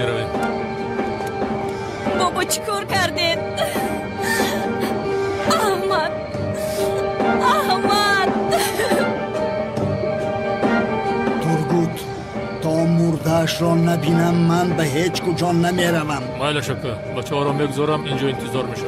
میرویم. بابا چیکار کردین؟ احمد ترگوت تا مردهش را نبینم من به هیچ کجا نمیروم. مایل شکر بچه ها را بگذارم اینجا انتظار میشم.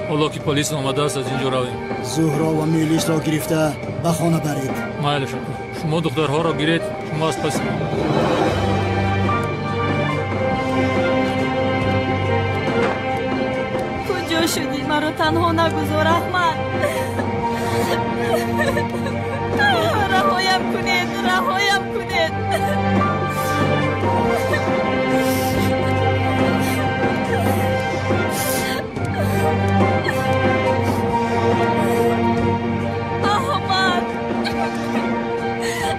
حالا که پلیس آمده است از اینجا رویم. زهرا و میلیس را گرفته به خانه برید. مایل شکر. شما دخترها را گیرید. شما از پس کجا شدی؟ مرا تنها نگذار احمد. رهایم کنید. احمد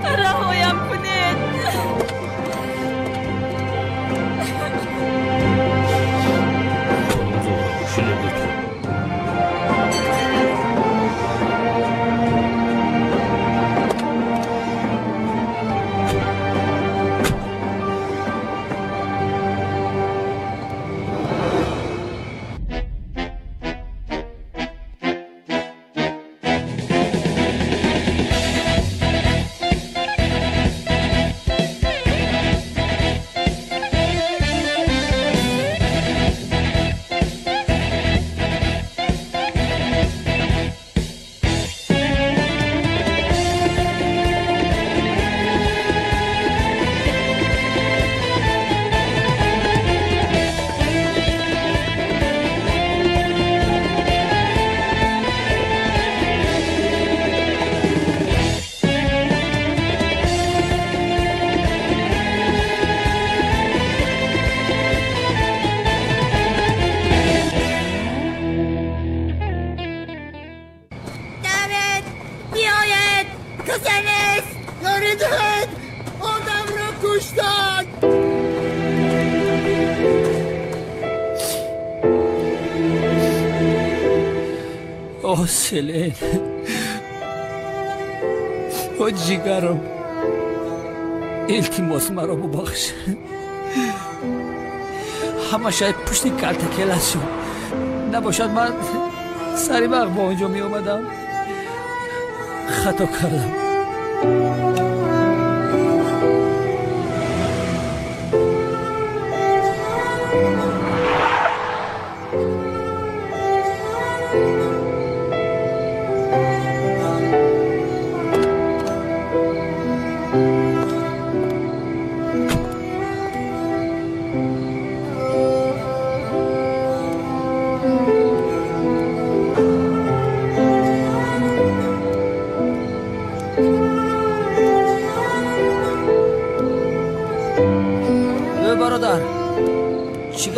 رهایم کنید. سلین او جیگرم التماس مرا ببخش. همه شاید پشت کلتکل است شد. نباشد من سری وقت با اونجا می آمدم. خطا کردم.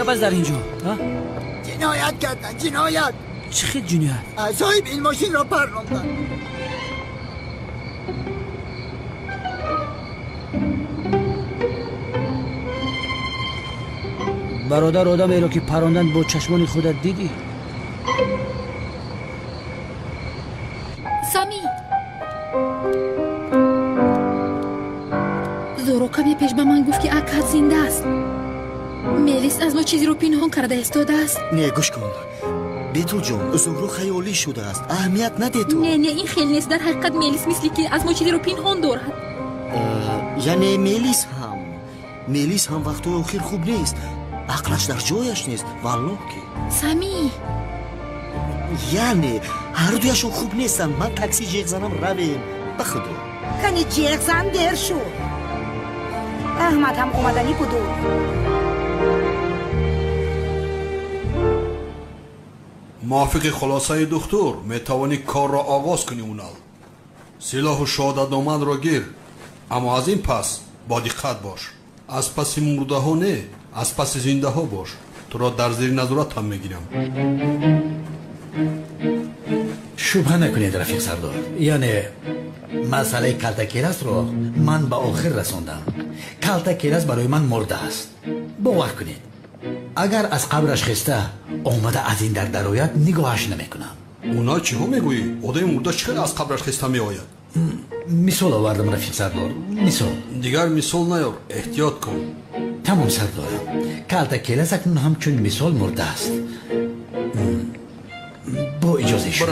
بس در اینجا جنایت کردن. جنایت. چه خیلی جنایت؟ صاحب این ماشین را پراندن. برادر آدمی را که پراندن با چشمان خودت دیدی؟ سامی زورو کمی پیش به من گفت که اکد زنده است. میلیس از ما چیزی رو پنهان کرده استاده است. نه گوش کن بیتو جون، زهرو خیالی شده است. اهمیت نده تو. نه این خیلی نیست. در حقیقت میلیس مثلی که از ما چیزی رو پنهان دارد. یعنی میلیس هم وقت آخر خوب نیست. عقلش در جایش نیست والله که. سامی یعنی هر دویشون خوب نیستن. من تاکسی جیغ زنم رویم به خدا. کنی جیغ زن دیر شد. احمد هم اومدنی بودو. موافق خلاصه دکتر میتوانی کار را آغاز کنی. اونال سلاح و شهادتنامه را گیر، اما از این پس با دقت باش. از پس مرده ها نه، از پس زنده ها باش. تو را در زیر نظارت هم میگیرم. شبه نکنید رفیق سردار. یعنی مسئله کلتکیرس رو من به آخر رسوندم. کلتکیرس برای من مرده است. باور کنید اگر از قبرش خسته آمده از این در درآید نگاهش نمیکنم. اونا چی ها میگویی؟ آدم مرده چقدر از قبرش خسته میآید؟ مثال آوردم رفیق سردار. مثال دیگر مثال نیار. احتیاط کن. تمام سردارم. کالتاکیلاس اکنون همچون مثال مرده است. با اجازه شما.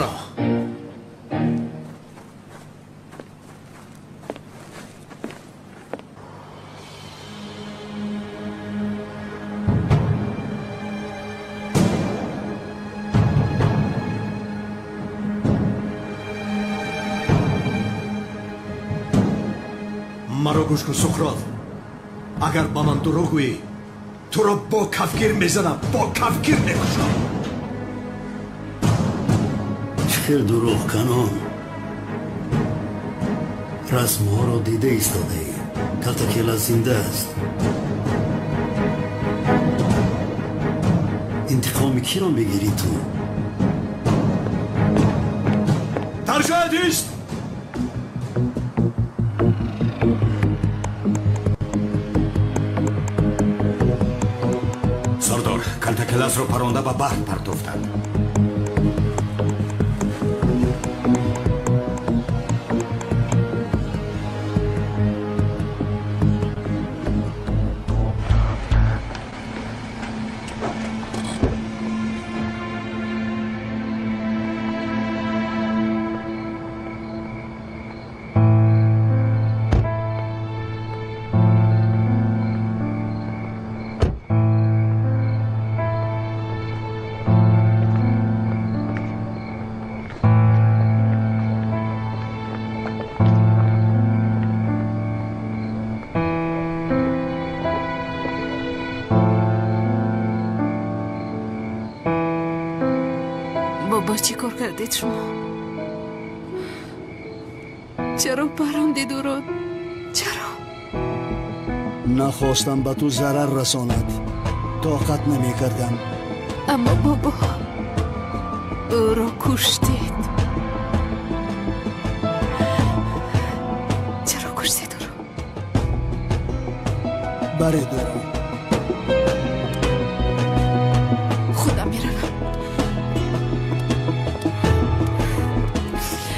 مرا گوش کن سقراط. اگر با من دروغ گویی تو را با کفگیر میزنم، با کفگیر میکشم. چخیر دروغ کنان؟ رسم ها را دیده ایستاده ای. کالتاکیلاس زنده است. انتقام کی را میگیری تو؟ ترجمه است. سردار، کالتاکیلاس را پرانده به بحر پرتافتند. بابا چی کار کردید شما؟ چرا براندید او را؟ چرا؟ نخواستم به تو ضرر رساند. طاقت نمی کردم. اما بابا او را کشتید. چرا کشتید او را؟ برید او را. خودم میروم.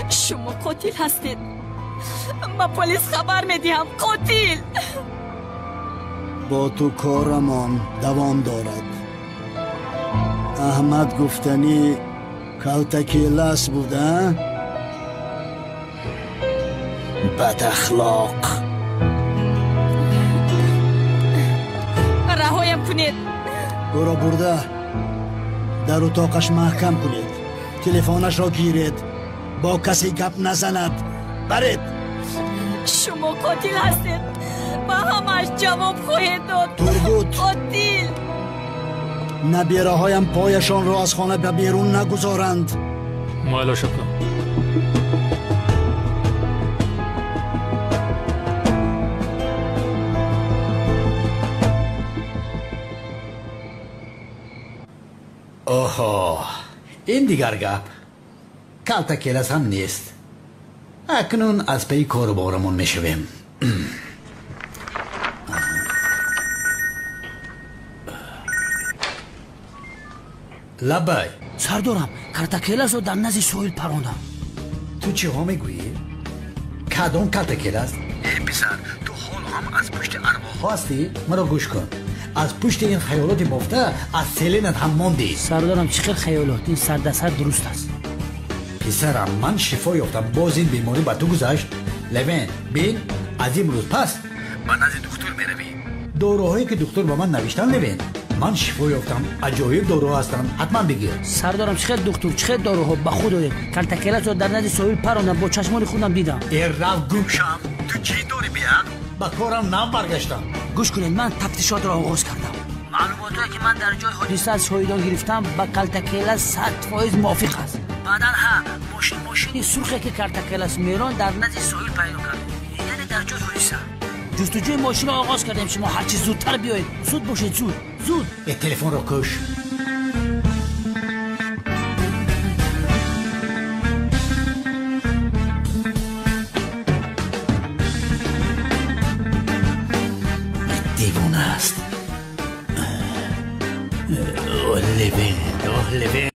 شما قاتل هستید. با پلیس خبر میدیم. قاتل. با تو کارمان دوام دارد. احمد گفتنی کالتاکیلاس بوده؟ بد اخلاق. رهایم کنید. او را برده در اتاقش محکم کنید. تلفنش را گیرید. با کسی گپ نزند. برید. شما قاتل هستید. با همش جواب خواهید داد. تربوت. قاتل. نبیره هایم پایشان را از خانه به بیرون نگذارند. مایلا شکرم. اوه، این دیگر گپ. کالتاکیلاس هم نیست. اکنون از پی کاربارمون میشویم. لبای سردارم، کالتاکیلاس رو در نزد سویل پراندم. تو چی ها میگویی؟ کدام کالتاکیلاس؟ ای پسر، تو حال هم از پشت ارواح هستی؟ مرا گوش کن. از پشت این خیالات بافته از سیلینت هم ماندی. سردارم چقدر خیالات، این سردسر درست است. پسرم، من شفا یافتم. باز این بیماری به تو گذشت. لوین بین، از این روز پس به نزد دکتر میروی. داروهایی که دکتر به من نوشتن لوین، من شفا یافتم. عجایب دارو هستن، حتما بگیر. سردارم چقدر دکتر، چقدر داروها به خود آید. کالتاکیلاس رو در نزد سویل پراندم. با چشمان خودم دیدم. ای رف گوشم، تو چی داری بیاد؟ با کارم نم برگشتم. گوش کنید، من تفتیشات را آغاز کردم. معلوماتی که من در جای حادثه از شاهدان گرفتم با کالتاکیلاس 100% موافق است. بعداً ماشین سرخی که کالتاکیلاس میران در نزد ساحل پیدا کرد، یعنی در جای حادثه. جستجوی ماشین را آغاز کردیم. شما هر چی زودتر بیایید. زود باشید، زود. این تلفن را کش. دیوانه است. لوین